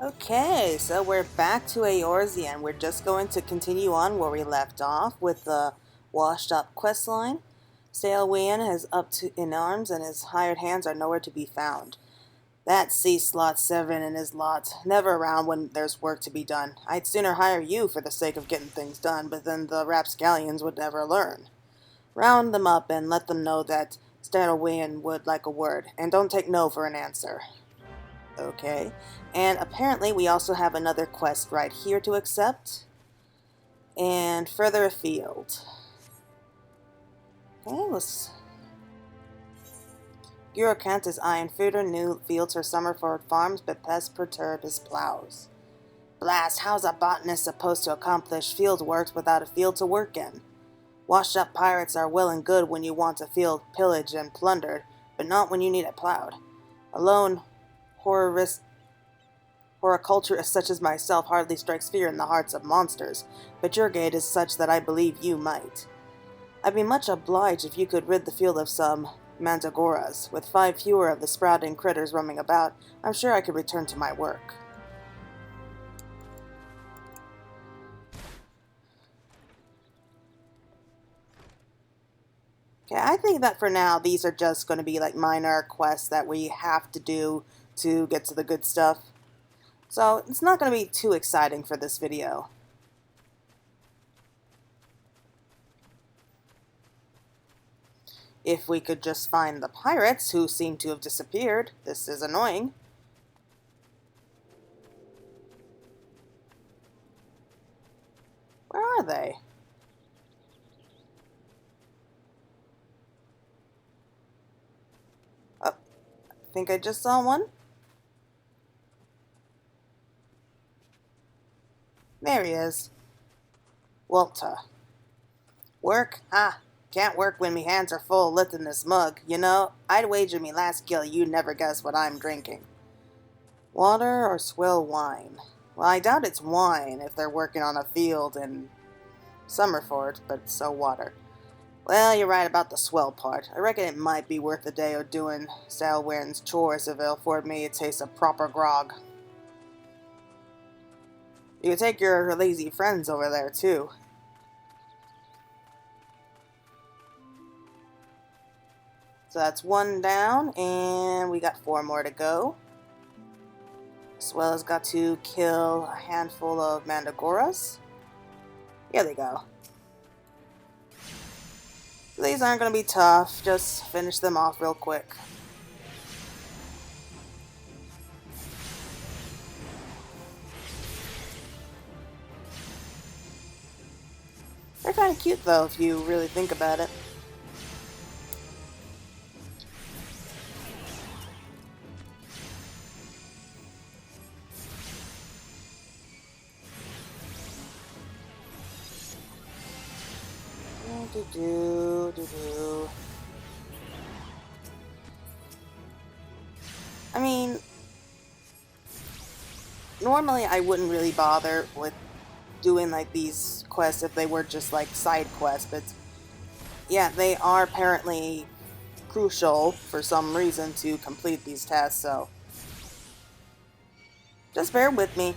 Okay, so we're back to Eorzea, and we're just going to continue on where we left off with the washed up quest line. Sailwian is up to in arms, and his hired hands are nowhere to be found. That Slot 7 and his lot, never around when there's work to be done. I'd sooner hire you for the sake of getting things done, but then the rapscallions would never learn. Round them up and let them know that Sailwian would like a word, and don't take no for an answer. Okay. And apparently we also have another quest right here to accept. And further afield. Okay, let's... Gurukant Iron Fooder new fields for Summerford farms, but pests perturb his plows. Blast, how's a botanist supposed to accomplish field works without a field to work in? Washed up pirates are well and good when you want a field pillaged and plundered, but not when you need it plowed. Alone, horticulture such as myself hardly strikes fear in the hearts of monsters, but your gait is such that I believe you might. I'd be much obliged if you could rid the field of some mandragoras. With 5 fewer of the sprouting critters roaming about, I'm sure I could return to my work. Okay, I think that for now, these are just going to be like minor quests that we have to do to get to the good stuff. So, it's not going to be too exciting for this video. If we could just find the pirates who seem to have disappeared. This is annoying. Where are they? Oh, I think I just saw one. There he is. Walter. Work? Ah, can't work when me hands are full lifting this mug. You know, I'd wager me last kill you'd never guess what I'm drinking. Water or swill wine? Well, I doubt it's wine if they're working on a field in Summerford, but so water. Well, you're right about the swell part. I reckon it might be worth a day of doing Sailwian's chores if it'll afford me a taste of proper grog. You can take your lazy friends over there, too. So that's 1 down, and we got 4 more to go. As well as got to kill a handful of mandragoras. Here they go. So these aren't going to be tough, just finish them off real quick. They're kind of cute though, if you really think about it. I mean, normally I wouldn't really bother with doing like these quests if they were just like side quests, but yeah, they are apparently crucial for some reason to complete these tasks, so just bear with me.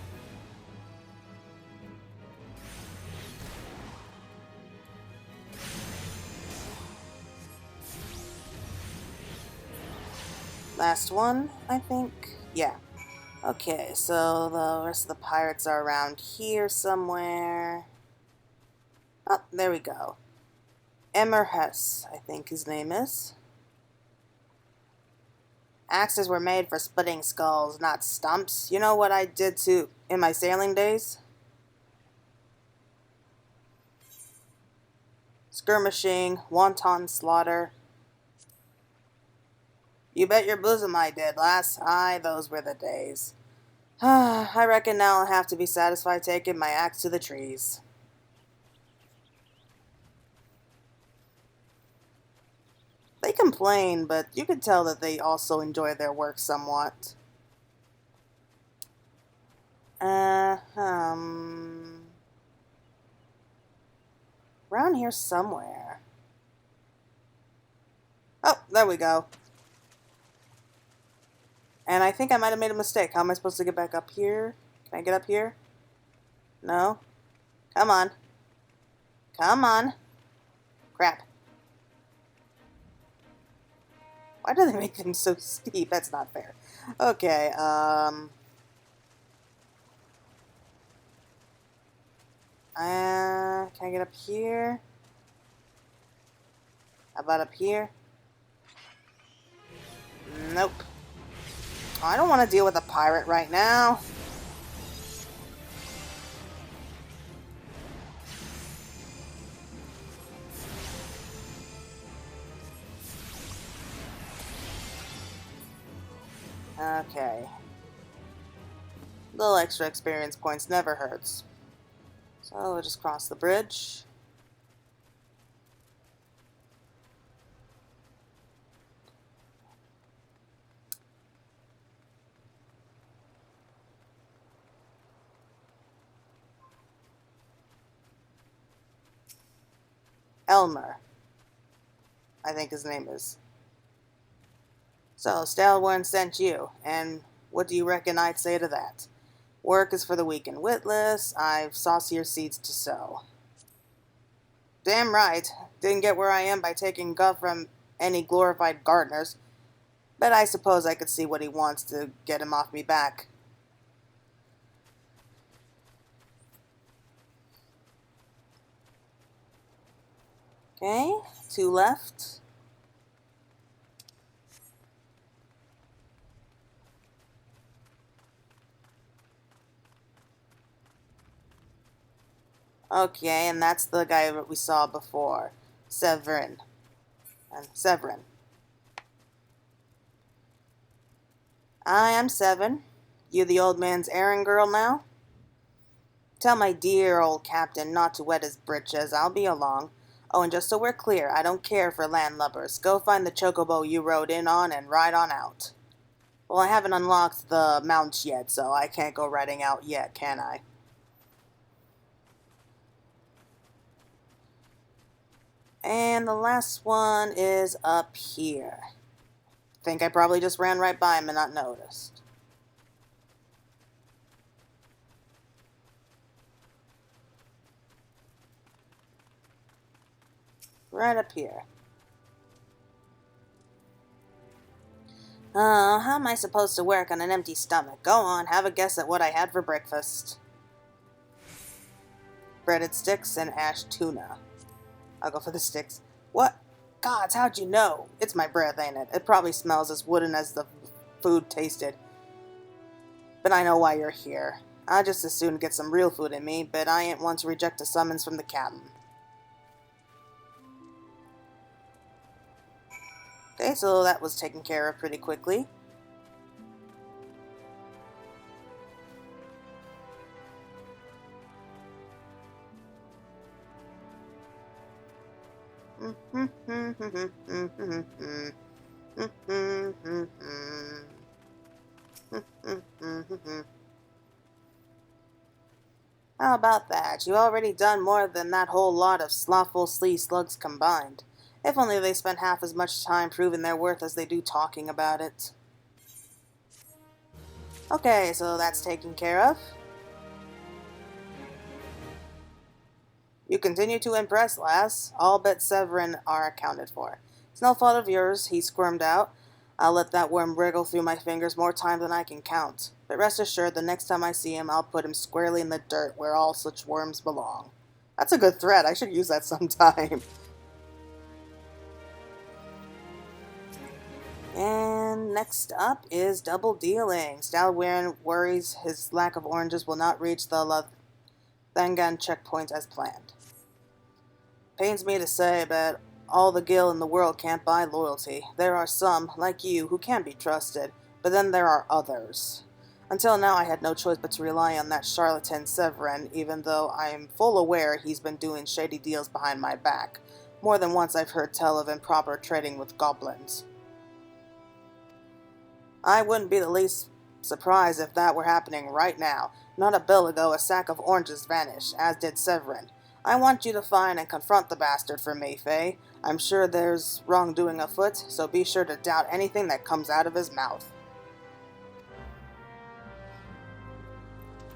Last one, I think. Yeah. Okay, so the rest of the pirates are around here somewhere. Oh, there we go. Emmer Hess, I think his name is. Axes were made for splitting skulls, not stumps. You know what I did to in my sailing days? Skirmishing, wanton slaughter. You bet your bosom I did, lass. Aye, those were the days. I reckon now I'll have to be satisfied taking my axe to the trees. They complain, but you could tell that they also enjoy their work somewhat. Around here somewhere. Oh, there we go. And I think I might have made a mistake. How am I supposed to get back up here? Can I get up here? No? Come on. Come on. Crap. Why do they make them so steep? That's not fair. Okay, can I get up here? How about up here? Nope. Oh, I don't want to deal with a pirate right now. Okay. Little extra experience points never hurts. So we'll just cross the bridge. Elmer, I think his name is. So, Stalwart sent you, and what do you reckon I'd say to that? Work is for the weak and witless. I've saucier seeds to sow. Damn right. Didn't get where I am by taking guff from any glorified gardeners. But I suppose I could see what he wants to get him off me back. Okay, 2 left. Okay, and that's the guy that we saw before. Severin. And Severin. I am Seven. You the old man's errand girl now? Tell my dear old captain not to wet his britches. I'll be along. Oh, and just so we're clear, I don't care for landlubbers. Go find the chocobo you rode in on and ride on out. Well, I haven't unlocked the mounts yet, so I can't go riding out yet, can I? And the last one is up here. Think I probably just ran right by him and not noticed. Right up here. How am I supposed to work on an empty stomach? Go on, have a guess at what I had for breakfast. Breaded sticks and ash tuna. I'll go for the sticks. What? Gods, how'd you know? It's my breath, ain't it? It probably smells as wooden as the food tasted. But I know why you're here. I'd just as soon get some real food in me, but I ain't one to reject a summons from the captain. Okay, so that was taken care of pretty quickly. How about that? You already done more than that whole lot of slothful slee slugs combined. If only they spent half as much time proving their worth as they do talking about it. Okay, so that's taken care of. You continue to impress, lass. All but Severin are accounted for. It's no fault of yours, he squirmed out. I'll let that worm wriggle through my fingers more time than I can count. But rest assured, the next time I see him, I'll put him squarely in the dirt where all such worms belong. That's a good threat. I should use that sometime. And next up is double dealing. Stalwart worries his lack of oranges will not reach the Thangan checkpoint as planned. Pains me to say, but all the gil in the world can't buy loyalty. There are some, like you, who can be trusted, but then there are others. Until now I had no choice but to rely on that charlatan Severin, even though I am full aware he's been doing shady deals behind my back. More than once I've heard tell of improper trading with goblins. I wouldn't be the least surprised if that were happening right now. Not a bill ago a sack of oranges vanished, as did Severin. I want you to find and confront the bastard for me, Faye. I'm sure there's wrongdoing afoot, so be sure to doubt anything that comes out of his mouth.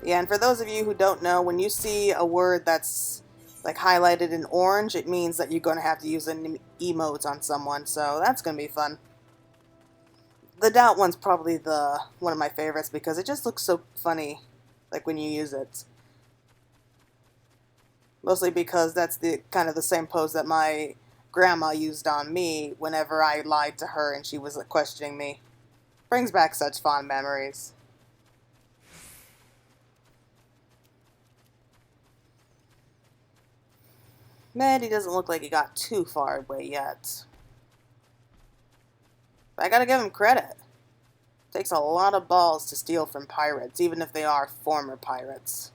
Yeah, and for those of you who don't know, when you see a word that's like highlighted in orange, it means that you're going to have to use an emote on someone, so that's going to be fun. The doubt one's probably the one of my favorites because it just looks so funny, like when you use it. Mostly because that's the kind of the same pose that my grandma used on me whenever I lied to her and she was like, questioning me. Brings back such fond memories. Man, he doesn't look like he got too far away yet. But I gotta give him credit. It takes a lot of balls to steal from pirates, even if they are former pirates.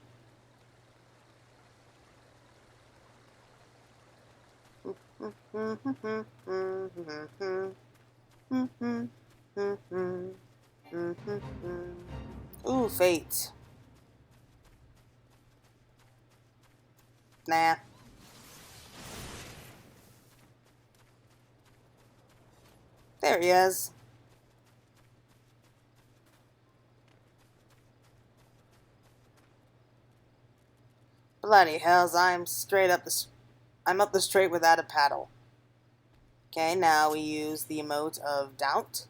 Ooh, fate. Nah. There he is. Bloody hells, I'm up the straight without a paddle. Okay, now we use the emote of doubt,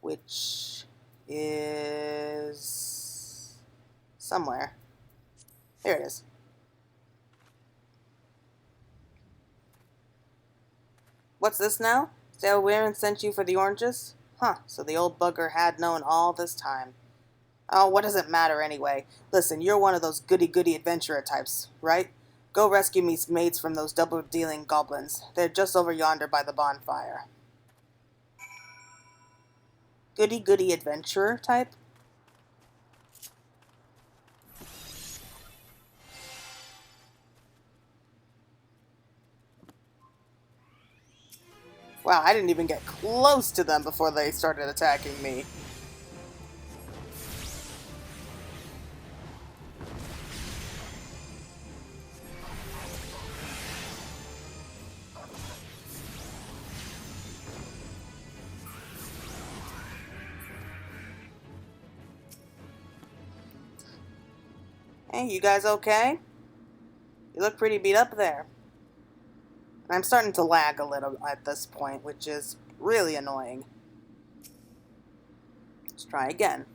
which is somewhere. There it is. What's this now? Sail Weirin sent you for the oranges? Huh, so the old bugger had known all this time. Oh, what does it matter anyway? Listen, you're one of those goody-goody adventurer types, right? Go rescue me mates from those double-dealing goblins. They're just over yonder by the bonfire. Goody-goody adventurer type? Wow, I didn't even get close to them before they started attacking me. Hey, you guys okay? You look pretty beat up there. I'm starting to lag a little at this point, which is really annoying. Let's try again.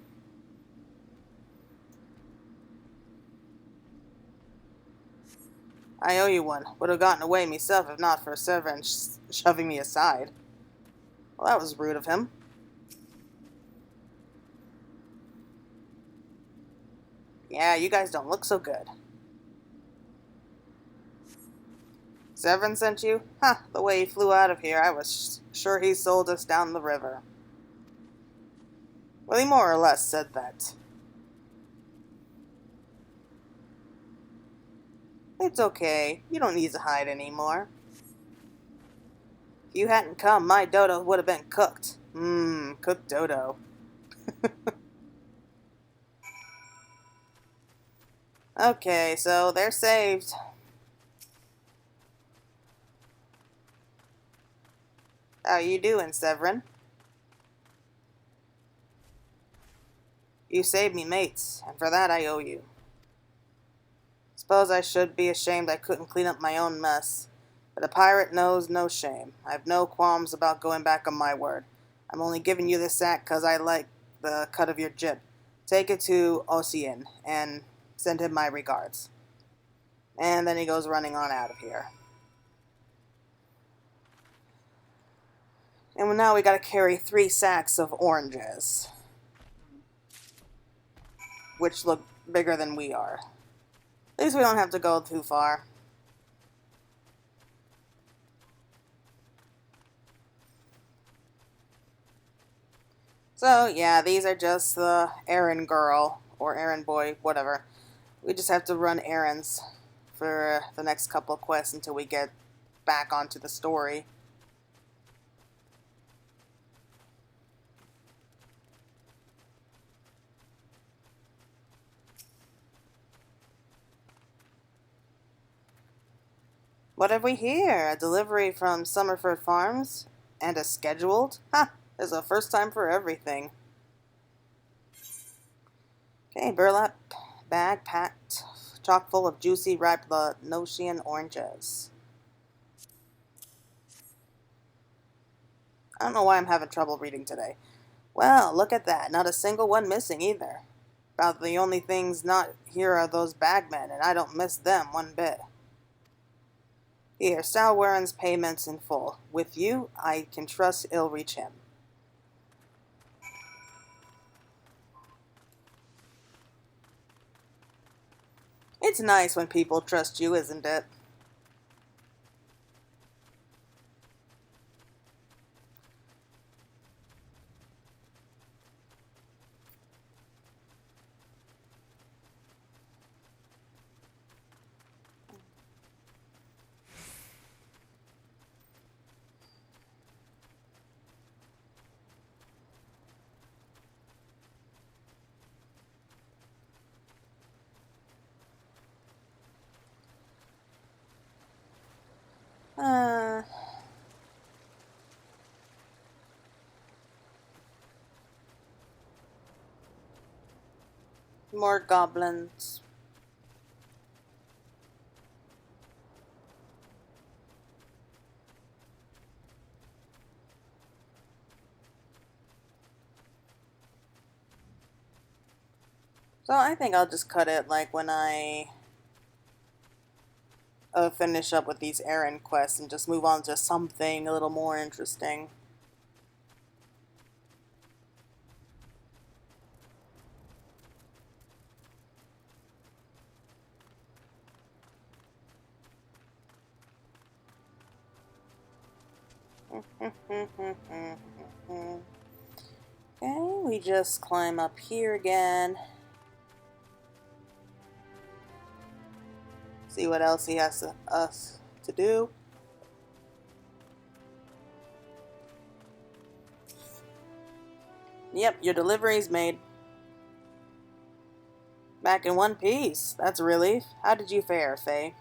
I owe you one. Would have gotten away myself if not for Severin shoving me aside. Well, that was rude of him. Yeah, you guys don't look so good. Severin sent you? Huh, the way he flew out of here, I was sure he sold us down the river. Well, he more or less said that. It's okay. You don't need to hide anymore. If you hadn't come, my dodo would have been cooked. Cooked dodo. Okay, so they're saved. How you doing, Severin? You saved me, mates, and for that I owe you. Suppose I should be ashamed I couldn't clean up my own mess. But a pirate knows no shame. I have no qualms about going back on my word. I'm only giving you this sack 'cause I like the cut of your jib. Take it to Ossian and send him my regards. And then he goes running on out of here. And now we gotta carry 3 sacks of oranges, which look bigger than we are. At least we don't have to go too far. So, yeah, these are just the errand girl, or errand boy, whatever. We just have to run errands for the next couple of quests until we get back onto the story. What have we here? A delivery from Summerford Farms? And a scheduled? Ha! There's a first time for everything. Okay, burlap bag packed chock full of juicy ripe Lanosian oranges. I don't know why I'm having trouble reading today. Well, look at that. Not a single one missing either. About the only things not here are those bagmen, and I don't miss them one bit. Here, Salwaren's payments in full. With you, I can trust it'll reach him. It's nice when people trust you, isn't it? Uh, more goblins. So I think I'll just cut it like when I finish up with these errand quests and just move on to something a little more interesting. Okay, we just climb up here again. See what else he has us to do. Yep, your delivery's made. Back in one piece. That's a relief. How did you fare, Faye?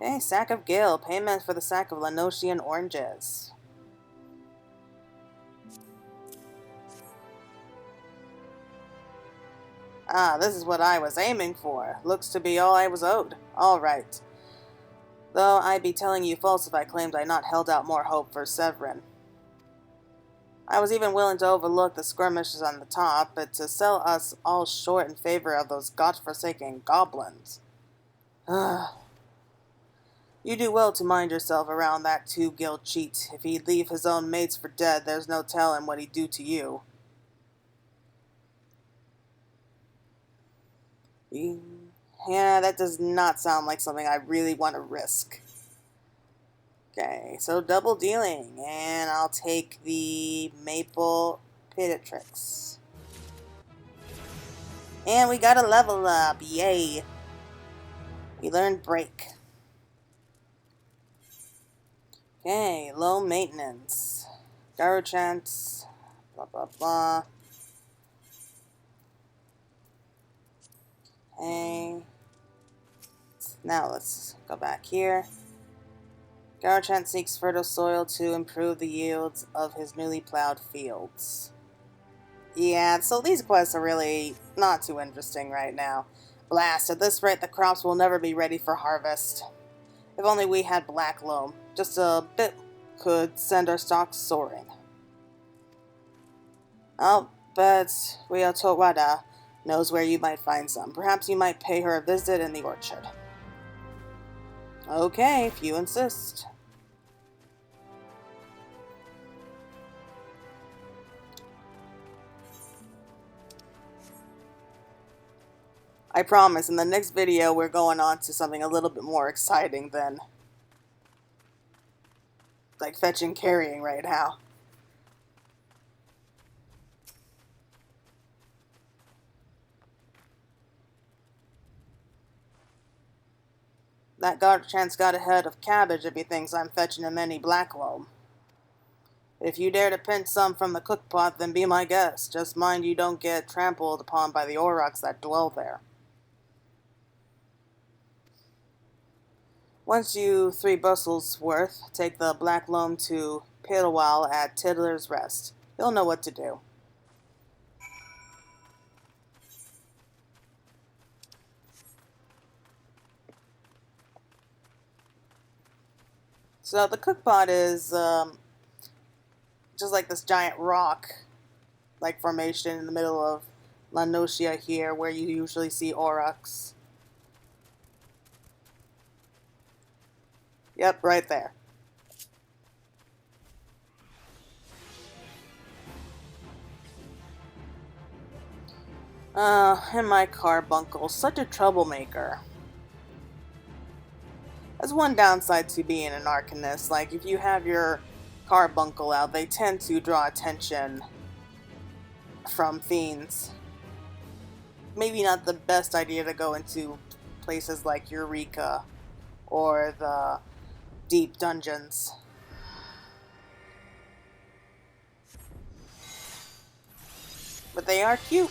Okay, sack of gil. Payment for the sack of Lanosian oranges. Ah, this is what I was aiming for. Looks to be all I was owed. All right. Though I'd be telling you false if I claimed I'd not held out more hope for Severin. I was even willing to overlook the skirmishes on the top, but to sell us all short in favor of those godforsaken goblins. Ugh. You do well to mind yourself around that two-guild cheat. If he'd leave his own mates for dead, there's no telling what he'd do to you. Yeah, that does not sound like something I really want to risk. Okay, so double dealing, and I'll take the Maple Pediatrix. And we got a level up, yay! We learned Break. Okay, low maintenance. Gyro chance, blah blah blah. Okay. Now let's go back here. Garchant seeks fertile soil to improve the yields of his newly plowed fields. Yeah, so these quests are really not too interesting right now. Blast, at this rate the crops will never be ready for harvest. If only we had black loam. Just a bit could send our stocks soaring. I'll bet Towada knows where you might find some. Perhaps you might pay her a visit in the orchard. Okay, if you insist. I promise, in the next video, we're going on to something a little bit more exciting than like fetching carrying right now. That Garchant's got ahead of Cabbage if he thinks I'm fetching him any black loam. If you dare to pinch some from the cookpot, then be my guest. Just mind you don't get trampled upon by the aurochs that dwell there. Once you 3 bushels worth, take the black loam to Pidwell at Tiddler's Rest. He'll know what to do. So the cookpot is just like this giant rock like formation in the middle of La Nocia here, where you usually see aurochs. Yep, right there. And my carbuncle, such a troublemaker. That's one downside to being an arcanist. Like, if you have your carbuncle out, they tend to draw attention from fiends. Maybe not the best idea to go into places like Eureka or the deep dungeons. But they are cute.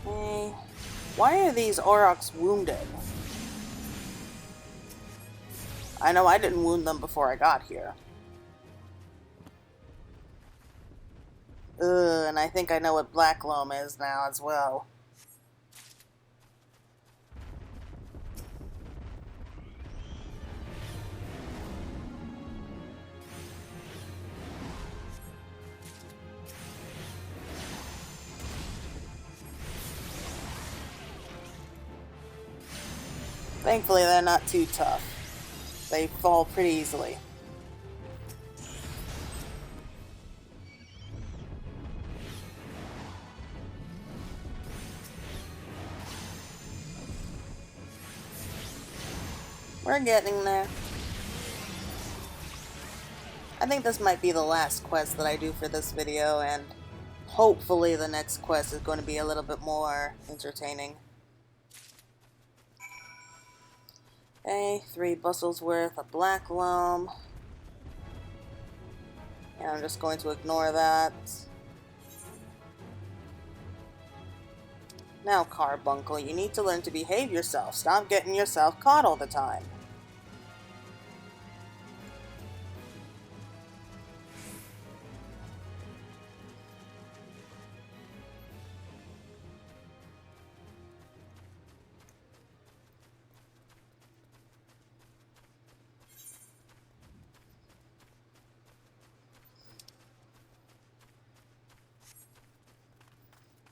Hey, why are these aurochs wounded? I know I didn't wound them before I got here. Ugh, and I think I know what Black Loam is now as well. Thankfully, they're not too tough. They fall pretty easily. We're getting there. I think this might be the last quest that I do for this video, and hopefully the next quest is going to be a little bit more entertaining. Okay, 3 bustles worth of Black Loam. And I'm just going to ignore that. Now, Carbuncle, you need to learn to behave yourself. Stop getting yourself caught all the time.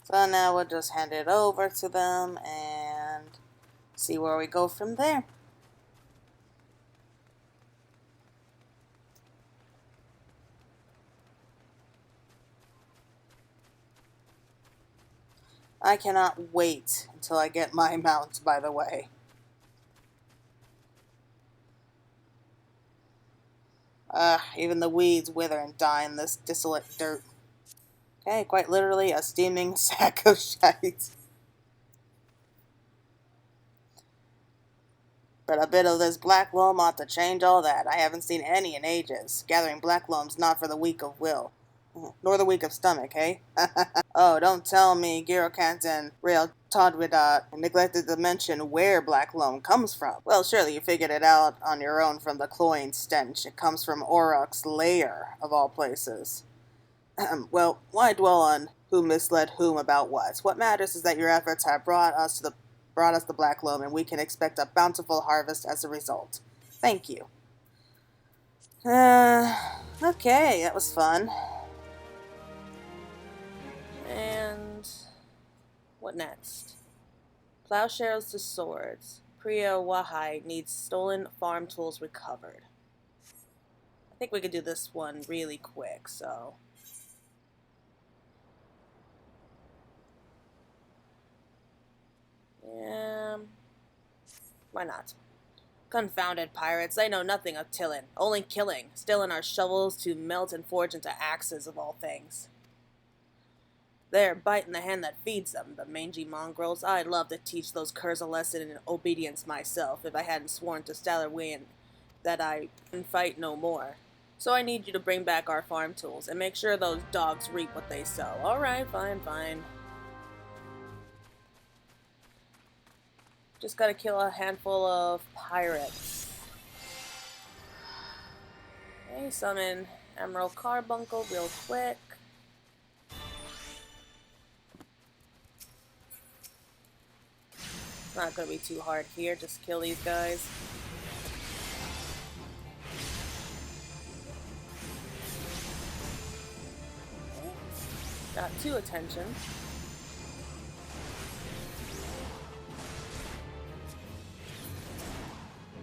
So now we'll just hand it over to them and see where we go from there. I cannot wait until I get my mount, by the way. Even the weeds wither and die in this desolate dirt. Okay, quite literally a steaming sack of shite. But a bit of this black loam ought to change all that. I haven't seen any in ages. Gathering black loam's not for the weak of will. Nor the weak of stomach, eh? Oh, don't tell me Girokant and Rail Todwidat neglected to mention where black loam comes from. Well, surely you figured it out on your own from the cloying stench. It comes from Auroch's lair, of all places. Well, why dwell on who misled whom about what? What matters is that your efforts have brought us the black loam, and we can expect a bountiful harvest as a result. Thank you. Okay, that was fun. And what next? Plowshares to swords. Priya Wahai needs stolen farm tools recovered. I think we could do this one really quick, so... yeah, why not? Confounded pirates, they know nothing of tilling, only killing, stealing our shovels to melt and forge into axes of all things. They're biting the hand that feeds them, the mangy mongrels. I'd love to teach those curs a lesson in obedience myself, if I hadn't sworn to Stallerwian that I wouldn't fight no more. So I need you to bring back our farm tools and make sure those dogs reap what they sow. Alright, fine, fine. Just gotta kill a handful of pirates. Okay, summon Emerald Carbuncle real quick. It's not gonna be too hard here, just kill these guys. Got 2 attention.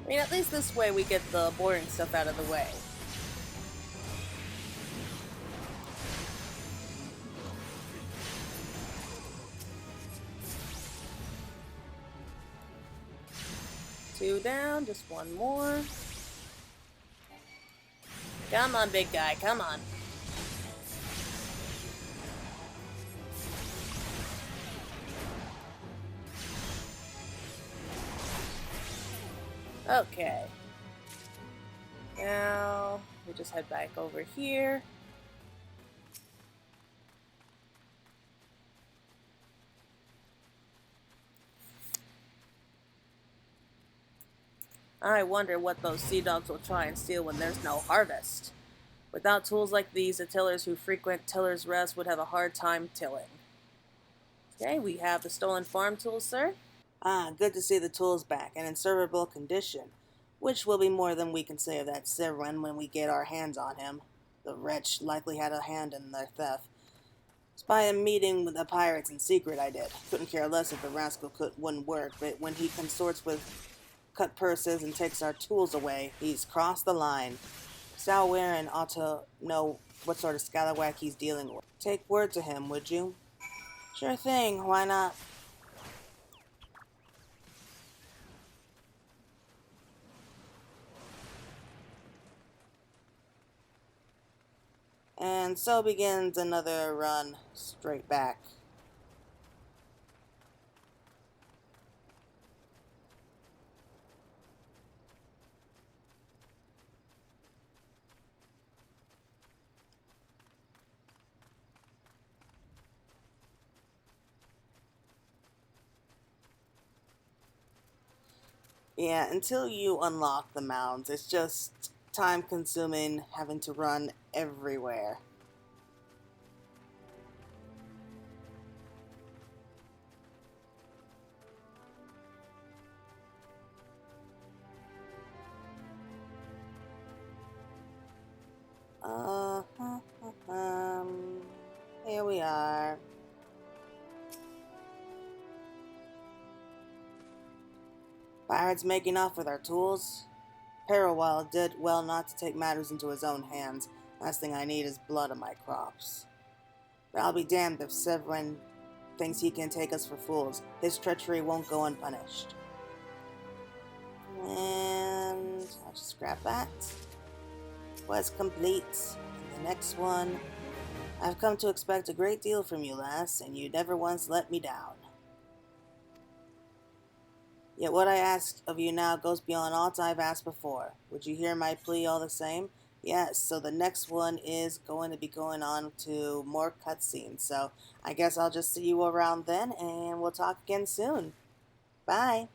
I mean, at least this way we get the boring stuff out of the way. Two down, just one more. Come on, big guy, come on. Okay. Now, we just head back over here. I wonder what those sea dogs will try and steal when there's no harvest. Without tools like these, the tillers who frequent Tiller's Rest would have a hard time tilling. Okay, we have the stolen farm tools, sir. Ah, good to see the tools back and in servable condition, which will be more than we can say of that Severin when we get our hands on him. The wretch likely had a hand in their theft. Spy a meeting with the pirates in secret, I did. Couldn't care less if the rascal wouldn't work, but when he consorts with cut purses and takes our tools away, he's crossed the line. Sal Warren ought to know what sort of scalawag he's dealing with. Take word to him, would you? Sure thing, why not? And so begins another run straight back. Yeah, until you unlock the mounds, it's just time consuming having to run everywhere. Uh, here we are. Pirates making off with our tools. Parawell did well not to take matters into his own hands. Last thing I need is blood on my crops. But I'll be damned if Severin thinks he can take us for fools. His treachery won't go unpunished. And I'll just grab that. Quest complete. And the next one. I've come to expect a great deal from you, lass, and you never once let me down. Yet what I ask of you now goes beyond aught I've asked before. Would you hear my plea all the same? Yes, so the next one is going to be going on to more cutscenes. So I guess I'll just see you around then, and we'll talk again soon. Bye.